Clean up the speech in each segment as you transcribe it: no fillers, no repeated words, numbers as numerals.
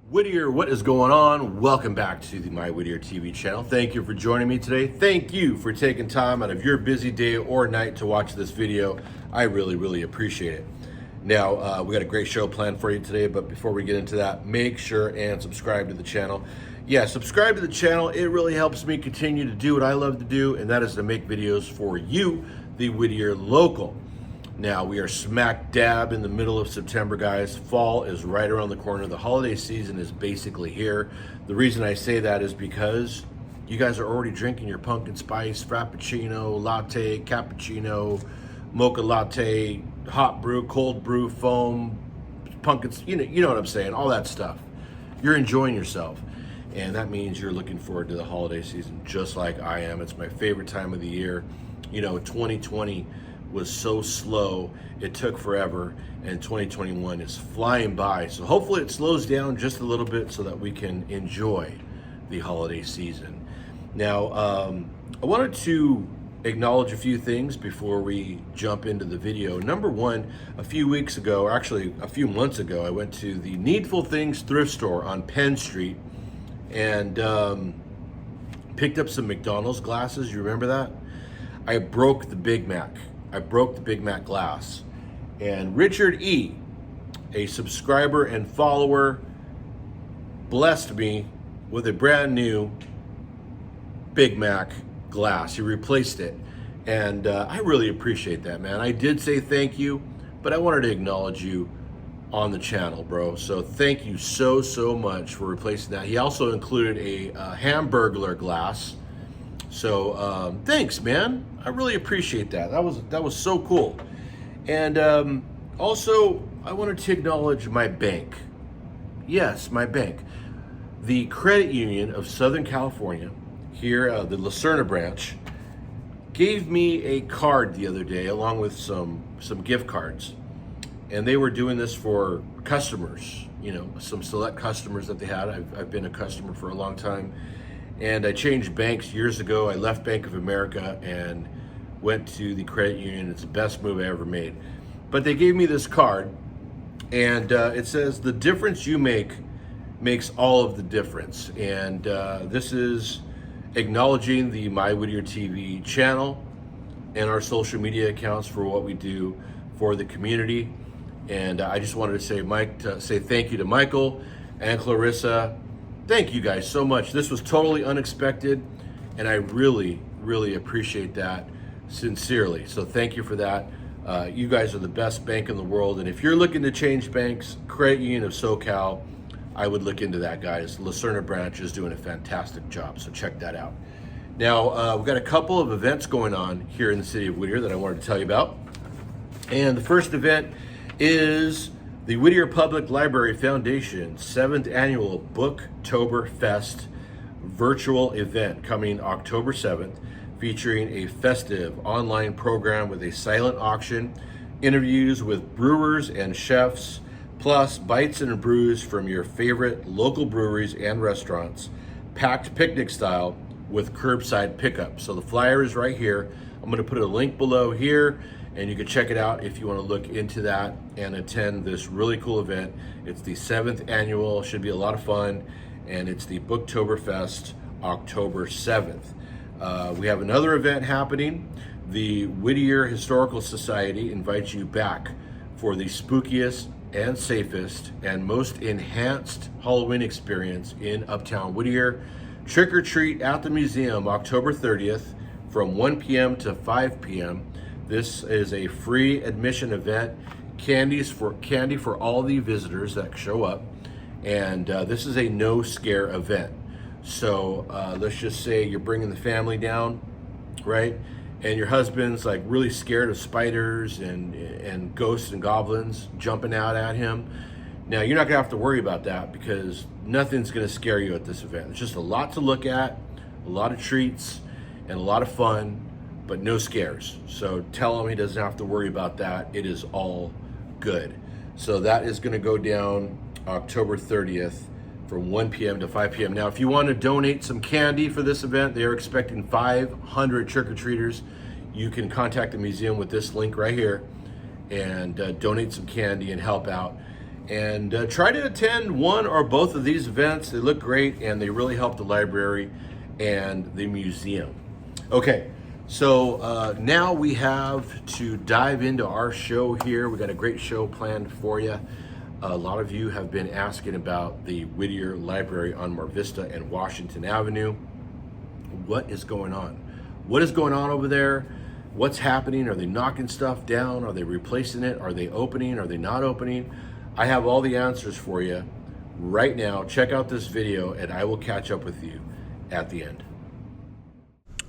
Whittier, what is going on? Welcome back to the My Whittier TV channel. Thank you for joining me today. Thank you for taking time out of your busy day or night to watch this video. I really appreciate it. Now, we got a great show planned for you today, but before we get into that, make sure and subscribe to the channel. Yeah, subscribe to the channel. It really helps me continue to do what I love to do, and that is to make videos for you, the Whittier local. Now, we are smack dab in the middle of September, guys. Fall is right around the corner. The holiday season is basically here. The reason I say that is because you guys are already drinking your pumpkin spice, frappuccino, latte, cappuccino, mocha latte, hot brew, cold brew, foam, pumpkins, you know what I'm saying, all that stuff. You're enjoying yourself. And that means you're looking forward to the holiday season just like I am. It's my favorite time of the year. You know, 2020 was so slow, it took forever, and 2021 is flying by. So hopefully it slows down just a little bit so that we can enjoy the holiday season. Now, I wanted to acknowledge a few things before we jump into the video. Number one, a few weeks ago, or actually a few months ago, I went to the Needful Things thrift store on Penn Street and picked up some McDonald's glasses. You remember that? I broke the Big Mac. I broke the Big Mac glass. And Richard E., a subscriber and follower, blessed me with a brand new Big Mac glass. He replaced it. And I really appreciate that, man. I did say thank you, but I wanted to acknowledge you on the channel, bro. So thank you so much for replacing that. He also included a Hamburglar glass. So thanks, man. I really appreciate that. That was so cool. And also, I wanted to acknowledge my bank. Yes, my bank. The Credit Union of Southern California, here, the La Serna branch, gave me a card the other day along with some gift cards. And they were doing this for customers, you know, some select customers that they had. I've been a customer for a long time. And I changed banks years ago. I left Bank of America and went to the credit union. It's the best move I ever made. But they gave me this card, and it says, "The difference you make makes all of the difference." And this is acknowledging the My Whittier TV channel and our social media accounts for what we do for the community. And I just wanted to say thank you to Michael and Clarissa. Thank you guys so much. This was totally unexpected, and I really appreciate that sincerely. So thank you for that. You guys are the best bank in the world, and if you're looking to change banks, Credit Union of SoCal, I would look into that, guys. La Serna branch is doing a fantastic job, so check that out. Now, we've got a couple of events going on here in the city of Whittier that I wanted to tell you about. And the first event is the Whittier Public Library Foundation 7th Annual Booktoberfest virtual event coming October 7th, featuring a festive online program with a silent auction, interviews with brewers and chefs, plus bites and brews from your favorite local breweries and restaurants, packed picnic style with curbside pickup. So the flyer is right here. I'm going to put a link below here, and you can check it out if you want to look into that and attend this really cool event. It's the 7th annual, should be a lot of fun, and it's the Booktoberfest, October 7th. We have another event happening. The Whittier Historical Society invites you back for the spookiest and safest and most enhanced Halloween experience in uptown Whittier. Trick or treat at the museum, October 30th from 1 p.m. to 5 p.m. This is a free admission event, candy for all the visitors that show up, and this is a no scare event. So let's just say you're bringing the family down, right? And your husband's like really scared of spiders and ghosts and goblins jumping out at him. Now, you're not gonna have to worry about that because nothing's gonna scare you at this event. It's just a lot to look at, a lot of treats, and a lot of fun, but no scares. So tell him he doesn't have to worry about that. It is all good. So that is gonna go down October 30th from 1 p.m. to 5 p.m. Now, if you want to donate some candy for this event, they are expecting 500 trick-or-treaters. You can contact the museum with this link right here and donate some candy and help out. And try to attend one or both of these events. They look great and they really help the library and the museum. Okay, so now we have to dive into our show here. We got a great show planned for you. A lot of you have been asking about the Whittier Library on Mar Vista and Washington Avenue. What is going on? What is going on over there? What's happening? Are they knocking stuff down? Are they replacing it? Are they opening? Are they not opening? I have all the answers for you right now. Check out this video and I will catch up with you at the end.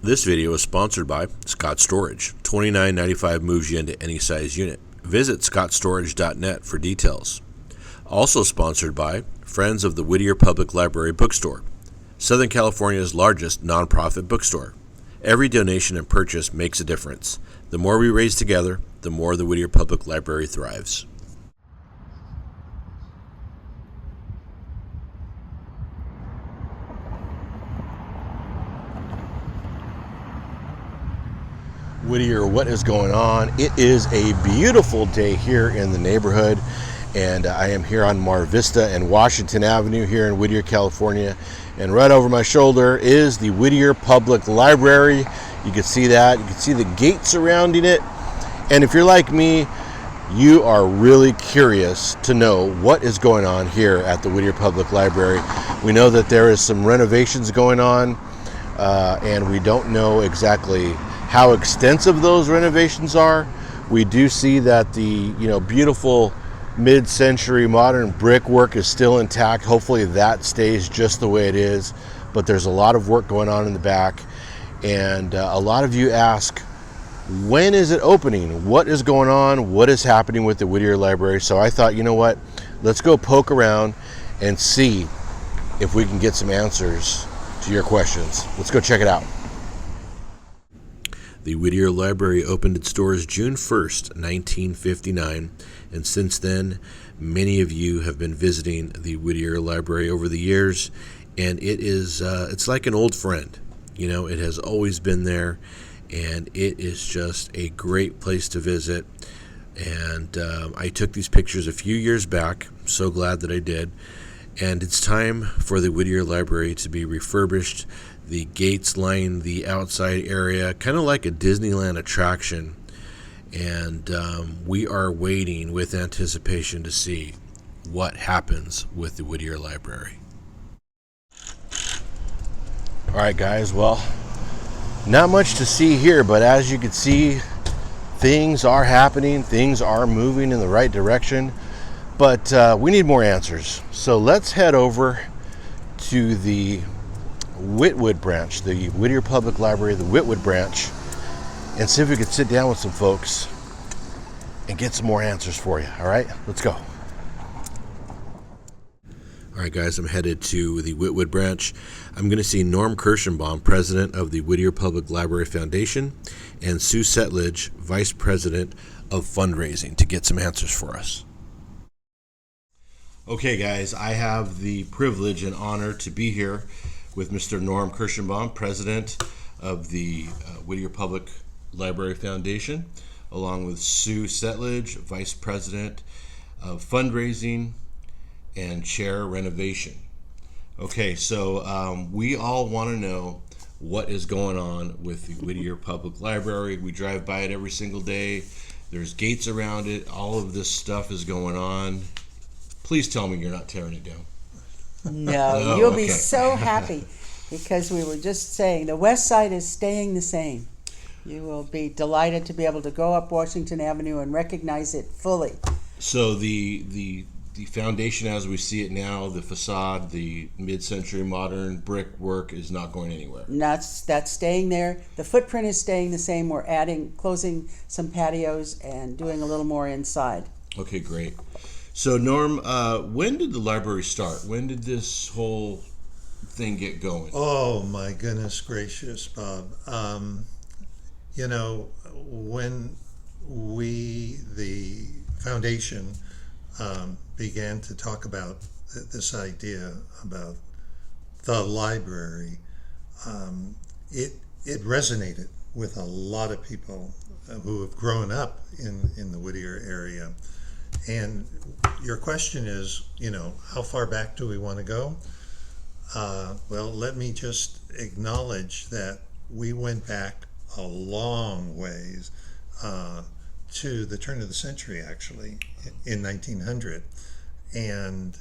This video is sponsored by Scott Storage. $29.95 moves you into any size unit. Visit scottstorage.net for details. Also sponsored by Friends of the Whittier Public Library Bookstore, Southern California's largest nonprofit bookstore. Every donation and purchase makes a difference. The more we raise together, the more the Whittier Public Library thrives. Whittier, what is going on? It is a beautiful day here in the neighborhood, and I am here on Mar Vista and Washington Avenue here in Whittier, California. And right over my shoulder is the Whittier Public Library. You can see that. You can see the gate surrounding it. And if you're like me, you are really curious to know what is going on here at the Whittier Public Library. We know that there is some renovations going on, and we don't know exactly how extensive those renovations are. We do see that the beautiful mid-century modern brickwork is still intact. Hopefully that stays just the way it is, but there's a lot of work going on in the back, and a lot of you ask, when is it opening? What is going on? What is happening with the Whittier Library? So I thought, you know what, let's go poke around and see if we can get some answers to your questions. Let's go check it out. The Whittier Library opened its doors June 1st, 1959, and since then, many of you have been visiting the Whittier Library over the years, and it is it's like an old friend. It has always been there, and it is just a great place to visit. And I took these pictures a few years back. I'm so glad that I did. And it's time for the Whittier Library to be refurbished. The gates line the outside area, kind of like a Disneyland attraction. And we are waiting with anticipation to see what happens with the Whittier Library. All right, guys, well, not much to see here, but as you can see, things are happening. Things are moving in the right direction, but we need more answers. So let's head over to the Whittwood branch, the Whittier Public Library, the Whittwood branch, and see if we could sit down with some folks and get some more answers for you. All right, let's go. All right, guys, I'm headed to the Whittwood branch. I'm going to see Norm Kirschenbaum, President of the Whittier Public Library Foundation, and Sue Settlage, Vice President of Fundraising, to get some answers for us. Okay, guys, I have the privilege and honor to be here with Mr. Norm Kirschenbaum, President of the Whittier Public Library Foundation, along with Sue Settlage, Vice President of Fundraising and Chair Renovation. Okay, so we all want to know what is going on with the Whittier Public Library. We drive by it every single day. There's gates around it. All of this stuff is going on. Please tell me you're not tearing it down. No, you'll be so happy, because we were just saying the west side is staying the same. You will be delighted to be able to go up Washington Avenue and recognize it fully. So the foundation as we see it now, the facade, the mid-century modern brickwork is not going anywhere. That's staying there. The footprint is staying the same. We're closing some patios and doing a little more inside. Okay, great. So Norm, when did the library start? When did this whole thing get going? Oh my goodness gracious, Bob. When the foundation began to talk about this idea about the library, it resonated with a lot of people who have grown up in the Whittier area. And your question is, how far back do we want to go? Well, let me just acknowledge that we went back a long ways to the turn of the century, actually, in 1900. And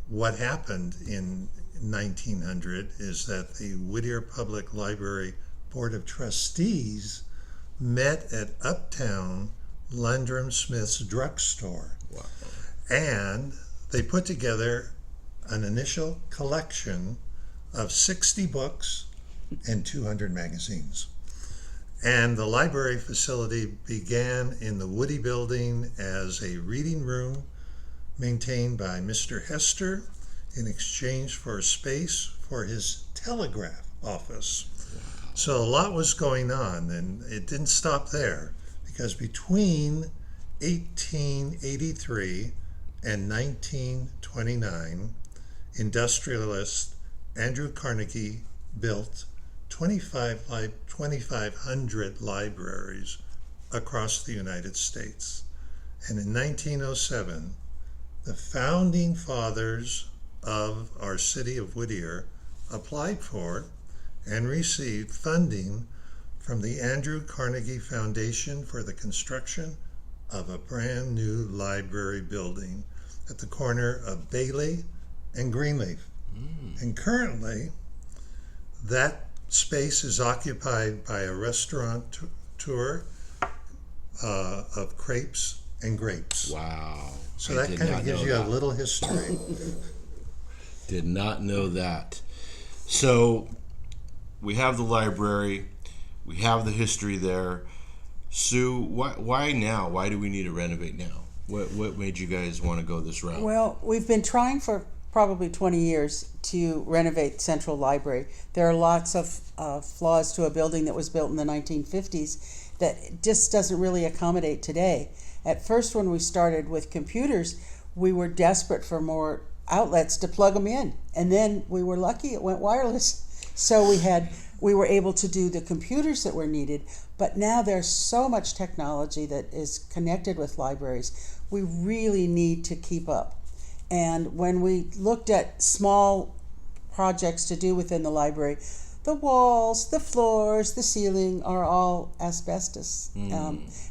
what happened in 1900 is that the Whittier Public Library Board of Trustees met at Uptown Landrum Smith's drugstore. Wow. And they put together an initial collection of 60 books and 200 magazines. And the library facility began in the Woody Building as a reading room maintained by Mr. Hester in exchange for space for his telegraph office. So a lot was going on, and it didn't stop there, because between 1883 and 1929, industrialist Andrew Carnegie built 2,500 libraries across the United States. And in 1907, the founding fathers of our city of Whittier applied for and received funding from the Andrew Carnegie Foundation for the construction of a brand new library building at the corner of Bailey and Greenleaf. And currently, that space is occupied by a restaurant tour of crepes and grapes. Wow. So that kind of gives you a little history. Did not know that. So we have the library, we have the history there. Sue, why now? Why do we need to renovate now? What made you guys want to go this route? Well, we've been trying for probably 20 years to renovate Central Library. There are lots of flaws to a building that was built in the 1950s that just doesn't really accommodate today. At first, when we started with computers, we were desperate for more outlets to plug them in, and then we were lucky it went wireless. So we were able to do the computers that were needed, but now there's so much technology that is connected with libraries. We really need to keep up. And when we looked at small projects to do within the library, the walls, the floors, the ceiling are all asbestos.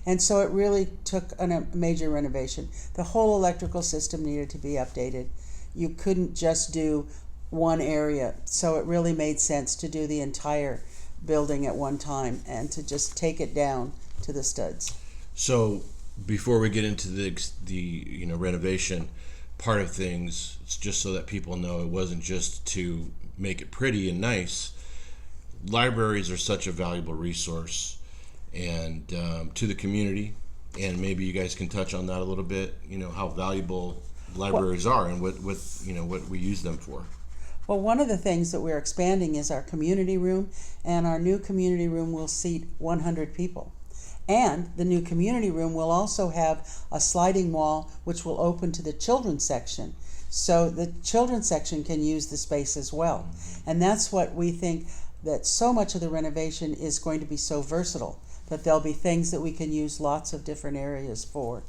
And so it really took a major renovation. The whole electrical system needed to be updated. You couldn't just do one area. So it really made sense to do the entire building at one time and to just take it down to the studs. So before we get into the renovation part of things, it's just so that people know it wasn't just to make it pretty and nice. Libraries are such a valuable resource and to the community, and maybe you guys can touch on that a little bit, how valuable libraries are and what we use them for. Well, one of the things that we're expanding is our community room, and our new community room will seat 100 people. And the new community room will also have a sliding wall which will open to the children's section. So the children's section can use the space as well. And that's what we think, that so much of the renovation is going to be so versatile, that there'll be things that we can use lots of different areas for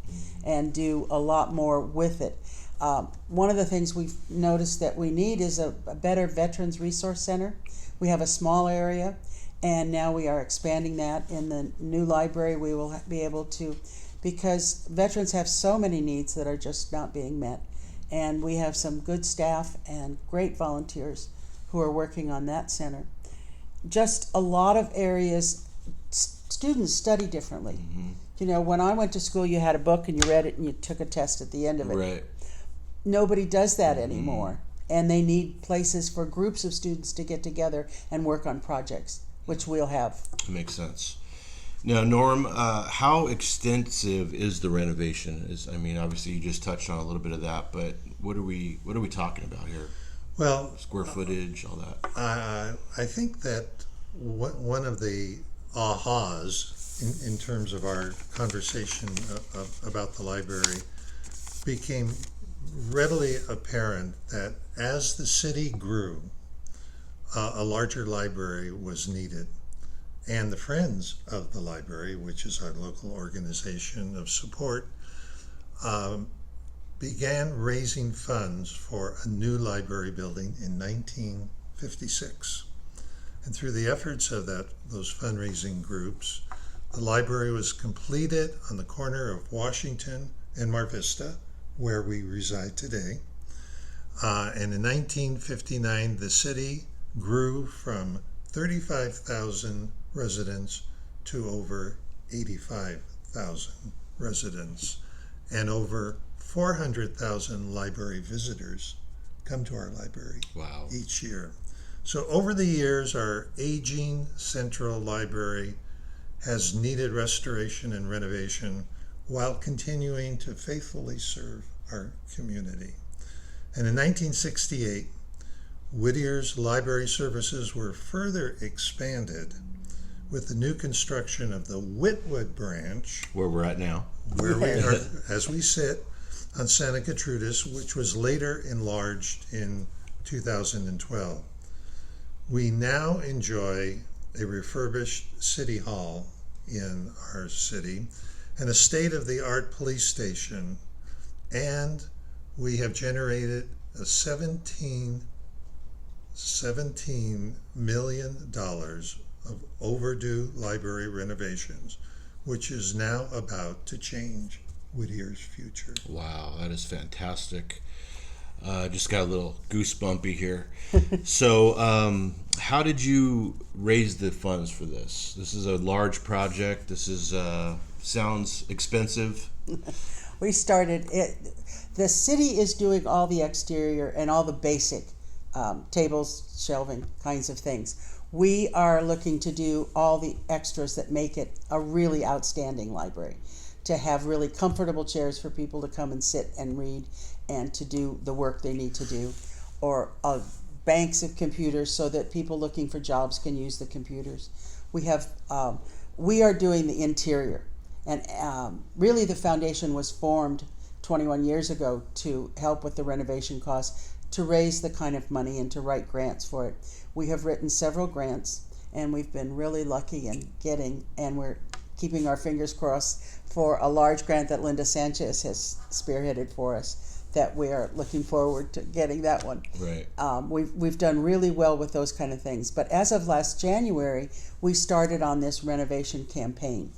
and do a lot more with it. One of the things we've noticed that we need is a better Veterans Resource Center. We have a small area, and now we are expanding that. In the new library, we will be able to, because veterans have so many needs that are just not being met. And we have some good staff and great volunteers who are working on that center. Just a lot of areas, students study differently. When I went to school, you had a book and you read it and you took a test at the end of it. Right. Nobody does that anymore. And they need places for groups of students to get together and work on projects, which we'll have. Makes sense. Now, Norm, how extensive is the renovation? Obviously you just touched on a little bit of that, but what are we talking about here? Well, Square footage, all that. I think that one of the ahas in terms of our conversation about the library became readily apparent that as the city grew, a larger library was needed. And the Friends of the Library, which is our local organization of support, began raising funds for a new library building in 1956. And through the efforts of those fundraising groups, the library was completed on the corner of Washington and Mar Vista, where we reside today. And in 1959, the city grew from 35,000 residents to over 85,000 residents, and over 400,000 library visitors come to our library each year. So over the years, our aging central library has needed restoration and renovation while continuing to faithfully serve our community. And in 1968, Whittier's library services were further expanded with the new construction of the Whittwood branch, where we're at now, where we are as we sit on Santa Gertrudes, which was later enlarged in 2012. We now enjoy a refurbished city hall in our city and a state-of-the-art police station, and we have generated a $17 million of overdue library renovations, which is now about to change Whittier's future. Wow, that is fantastic. Just got a little goosebumpy here. So, how did you raise the funds for this? This is a large project. This is sounds expensive. We started it. The city is doing all the exterior and all the basic tables, shelving kinds of things. We are looking to do all the extras that make it a really outstanding library, to have really comfortable chairs for people to come and sit and read and to do the work they need to do, or banks of computers so that people looking for jobs can use the computers. We are doing the interior, and really the foundation was formed 21 years ago to help with the renovation costs, to raise the kind of money and to write grants for it. We have written several grants, and we've been really lucky in getting, and we're keeping our fingers crossed for a large grant that Linda Sanchez has spearheaded for us, that we are looking forward to getting that one. Right. We've done really well with those kind of things. But as of last January, we started on this renovation campaign.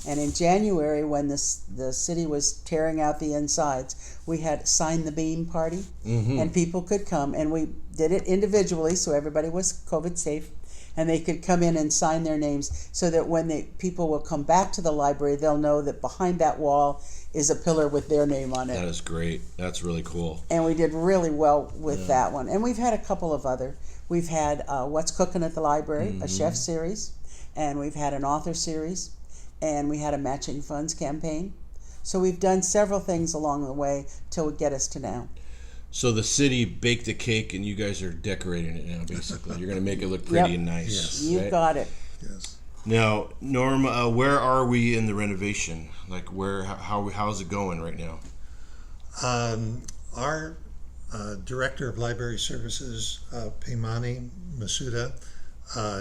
And in January, when the city was tearing out the insides, we had Sign the Beam party, and people could come, and we did it individually, so everybody was COVID safe, and they could come in and sign their names, so that when people will come back to the library, they'll know that behind that wall is a pillar with their name on it. That is great. That's really cool. And we did really well with that one. And we've had a couple of other. We've had What's Cooking at the Library, a chef series, and we've had an author series, and we had a matching funds campaign. So we've done several things along the way till get us to now. So the city baked a cake, and you guys are decorating it now, basically. You're going to make it look pretty and nice. Yes. You right? got it. Yes. Now, Norm, where are we in the renovation? Like, how's it going right now? Our Director of Library Services, Peimani Masuda,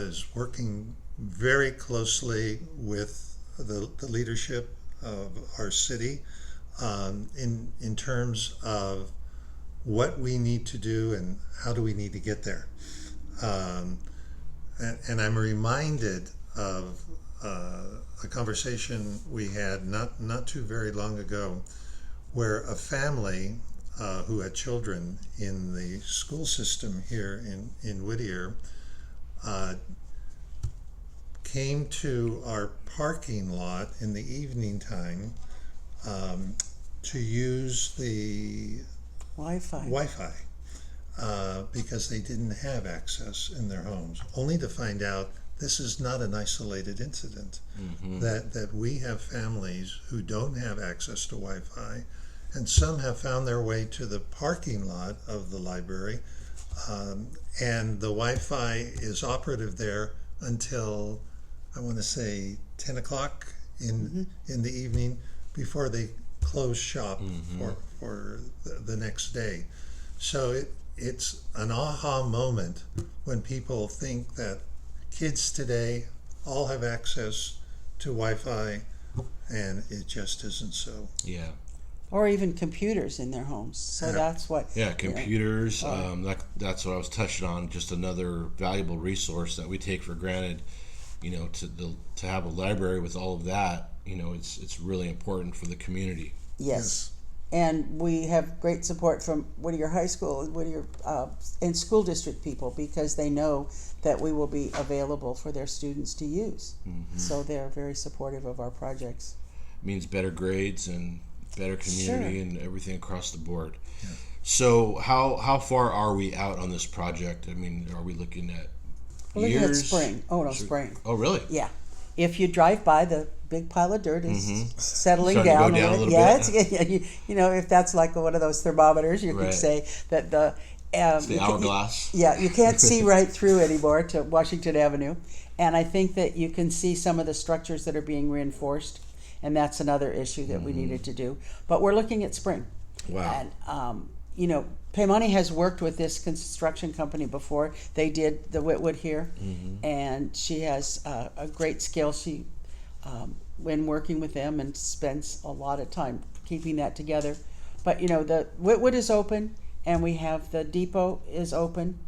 is working very closely with the leadership of our city in terms of what we need to do and how do we need to get there. And I'm reminded of a conversation we had not too very long ago, where a family who had children in the school system here in Whittier came to our parking lot in the evening time to use the Wi-Fi because they didn't have access in their homes, only to find out this is not an isolated incident, that we have families who don't have access to Wi-Fi, and some have found their way to the parking lot of the library, and the Wi-Fi is operative there until, I want to say, 10 o'clock in the evening before they close shop for the next day. So it's an aha moment when people think that kids today all have access to Wi-Fi, and it just isn't so. Yeah. or even computers in their homes. So that's what. Yeah, computers. That's what I was touching on. Just another valuable resource that we take for granted. To have a library with all of that. It's really important for the community. Yes. And we have great support from Whittier High School and Whittier and school district people, because they know that we will be available for their students to use. Mm-hmm. So they're very supportive of our projects. It means better grades and better community and everything across the board. Yeah. So how far are we out on this project? I mean, are we looking at We're years? looking at spring. Oh, no, spring. Oh, really? Yeah. If you drive by, the big pile of dirt is settling Starting to down. go down a little bit. If that's like one of those thermometers, you could say that it's the hourglass. You can't see right through anymore to Washington Avenue. And I think that you can see some of the structures that are being reinforced, and that's another issue that we needed to do. But we're looking at spring. Wow. And, Paimani has worked with this construction company before. They did the Whittwood here, and she has a great skill. She, when working with them, and spends a lot of time keeping that together. But, the Whittwood is open, and we have the depot is open.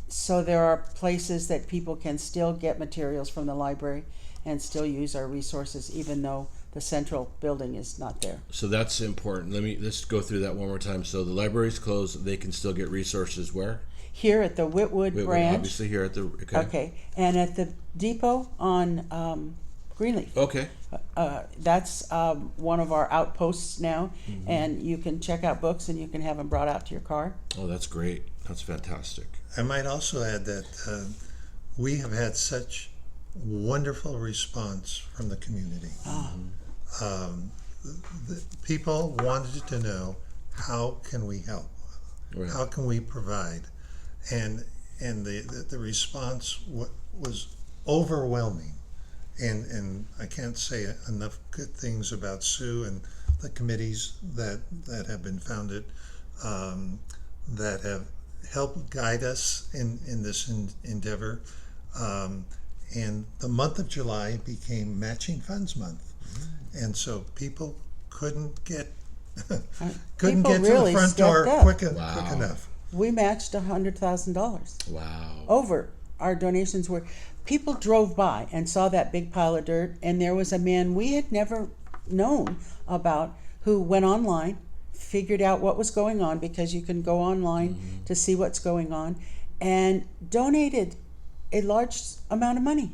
So there are places that people can still get materials from the library and still use our resources, even though the central building is not there. So that's important. Let's go through that one more time. So the library's closed. They can still get resources where? Here at the Whitwood branch. Obviously here at the Okay, and at the depot on Greenleaf. Okay. That's one of our outposts now, and you can check out books and you can have them brought out to your car. Oh, that's great. That's fantastic. I might also add that we have had such wonderful response from the community. The people wanted to know, how can we help? Right. How can we provide? And the response was overwhelming. And I can't say enough good things about Sue and the committees that have been founded, that have helped guide us in this endeavor. And the month of July became Matching Funds Month. And so people couldn't get to the front door quick enough. We matched $100,000. Wow. Over our donations were. People drove by and saw that big pile of dirt, and there was a man we had never known about who went online, figured out what was going on, because you can go online to see what's going on, and donated a large amount of money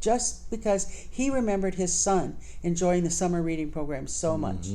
just because he remembered his son enjoying the summer reading program so much.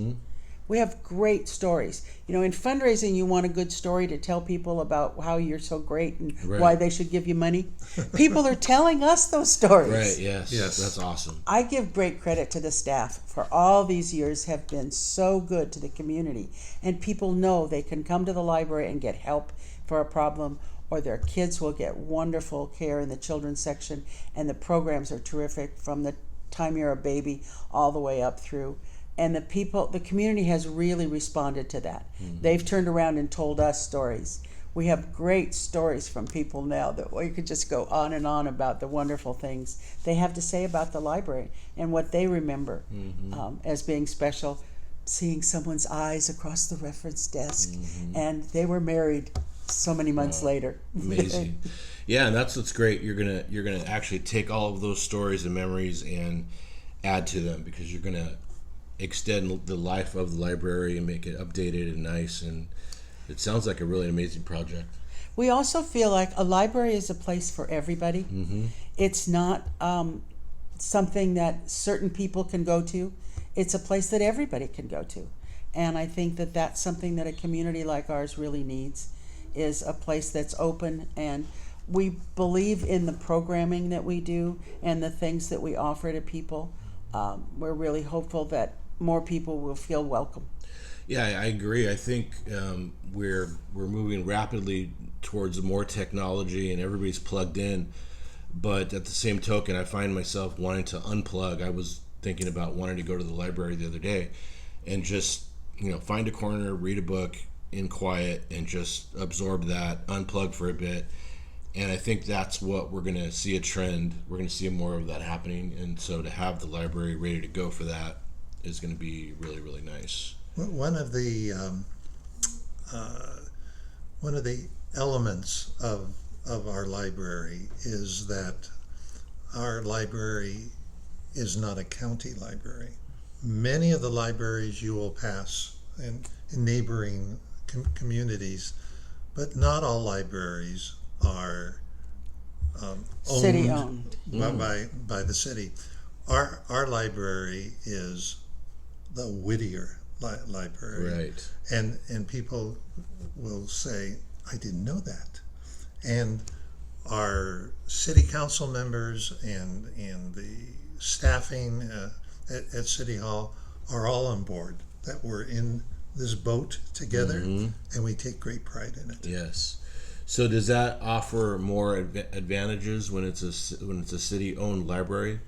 We have great stories. In fundraising, you want a good story to tell people about how you're so great and why they should give you money. People are telling us those stories. Right, yes. That's awesome. I give great credit to the staff for all these years have been so good to the community. And people know they can come to the library and get help for a problem, or their kids will get wonderful care in the children's section. And the programs are terrific from the time you're a baby all the way up through. And the community has really responded to that. They've turned around and told us stories. We have great stories from people now that we could just go on and on about the wonderful things they have to say about the library and what they remember as being special. Seeing someone's eyes across the reference desk, and they were married so many months later. Amazing. Yeah, and that's what's great. You're gonna actually take all of those stories and memories and add to them, because you're gonna extend the life of the library and make it updated and nice, and it sounds like a really amazing project. We also feel like a library is a place for everybody. It's not something that certain people can go to. It's a place that everybody can go to, and I think that that's something that a community like ours really needs, is a place that's open. And we believe in the programming that we do and the things that we offer to people. We're really hopeful that more people will feel welcome. Yeah, I agree. I think we're moving rapidly towards more technology, and everybody's plugged in. But at the same token, I find myself wanting to unplug. I was thinking about wanting to go to the library the other day and just find a corner, read a book in quiet, and just absorb that, unplug for a bit. And I think that's what we're going to see a trend. We're going to see more of that happening. And so to have the library ready to go for that is going to be really, really nice. One of the elements of our library is that our library is not a county library. Many of the libraries you will pass in neighboring communities, but not all libraries are City owned. by the city. Our library is the Whittier Library, Right. And people will say, "I didn't know that," and our city council members and the staffing at City Hall are all on board, that we're in this boat together, and we take great pride in it. Yes. So does that offer more advantages when it's a city-owned library?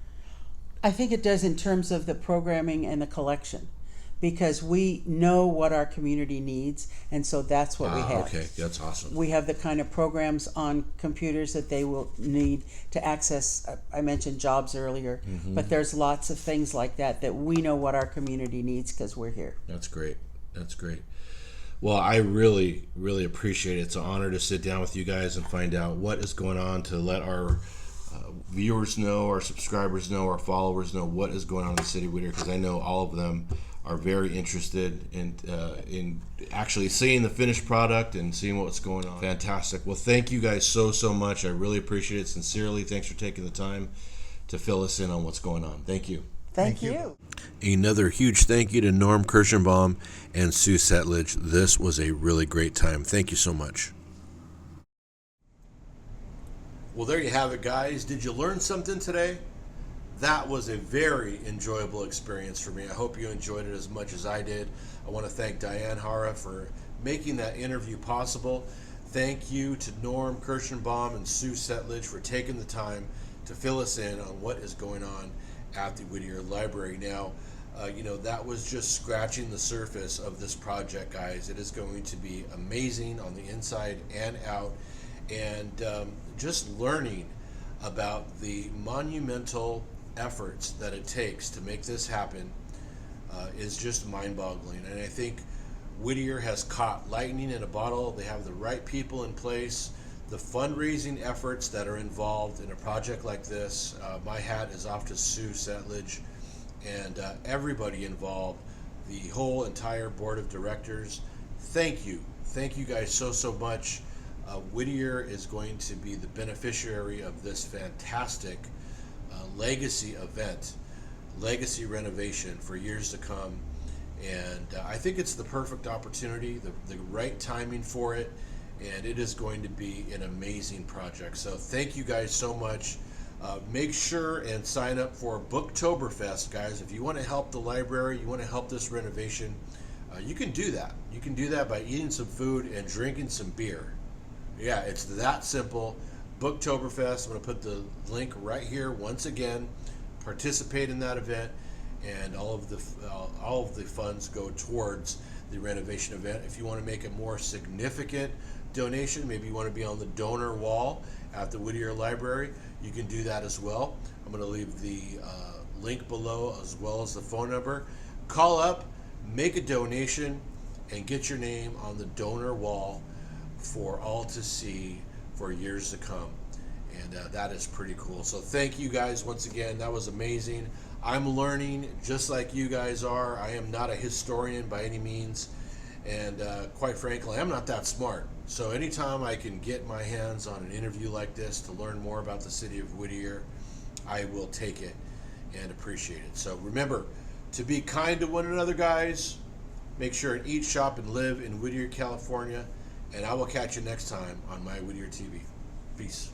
I think it does in terms of the programming and the collection, because we know what our community needs, and so that's what we have. Okay, that's awesome. We have the kind of programs on computers that they will need to access. I mentioned jobs earlier, but there's lots of things like that we know what our community needs because we're here. That's great. That's great. Well, I really, really appreciate it. It's an honor to sit down with you guys and find out what is going on, to let our viewers know, our subscribers know, our followers know what is going on in the city of Whittier, because I know all of them are very interested in actually seeing the finished product and seeing what's going on. Fantastic. Well, thank you guys so much. I really appreciate it. Sincerely, thanks for taking the time to fill us in on what's going on. Thank you. Thank you. Another huge thank you to Norm Kirschenbaum and Sue Settlage. This was a really great time. Thank you so much. Well, there you have it, guys. Did you learn something today? That was a very enjoyable experience for me. I hope you enjoyed it as much as I did. I want to thank Diane Hara for making that interview possible. Thank you to Norm Kirschenbaum and Sue Settlage for taking the time to fill us in on what is going on at the Whittier Library. Now, that was just scratching the surface of this project, guys. It is going to be amazing on the inside and out. And just learning about the monumental efforts that it takes to make this happen is just mind-boggling. And I think Whittier has caught lightning in a bottle. They have the right people in place. The fundraising efforts that are involved in a project like this, my hat is off to Sue Settlage and everybody involved, the whole entire board of directors. Thank you guys so much. Whittier is going to be the beneficiary of this fantastic legacy event, legacy renovation for years to come. And I think it's the perfect opportunity, the right timing for it, and it is going to be an amazing project. So thank you guys so much. Make sure and sign up for Booktoberfest, guys. If you want to help the library, you want to help this renovation, you can do that. You can do that by eating some food and drinking some beer. Yeah, it's that simple. Booktoberfest, I'm going to put the link right here once again. Participate in that event, and all of the funds go towards the renovation event. If you want to make a more significant donation, maybe you want to be on the donor wall at the Whittier Library, you can do that as well. I'm going to leave the link below as well as the phone number. Call up, make a donation, and get your name on the donor wall for all to see for years to come. And that is pretty cool. So thank you guys once again. That was amazing. I'm learning just like you guys are. I am not a historian by any means, and quite frankly, I'm not that smart. So anytime I can get my hands on an interview like this to learn more about the city of Whittier, I will take it and appreciate it. So remember to be kind to one another, guys. Make sure and eat, shop, and live in Whittier, California. And I will catch you next time on My Whittier TV. Peace.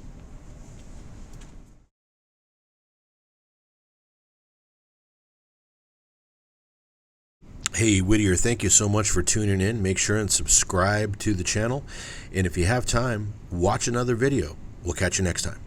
Hey Whittier, thank you so much for tuning in. Make sure and subscribe to the channel. And if you have time, watch another video. We'll catch you next time.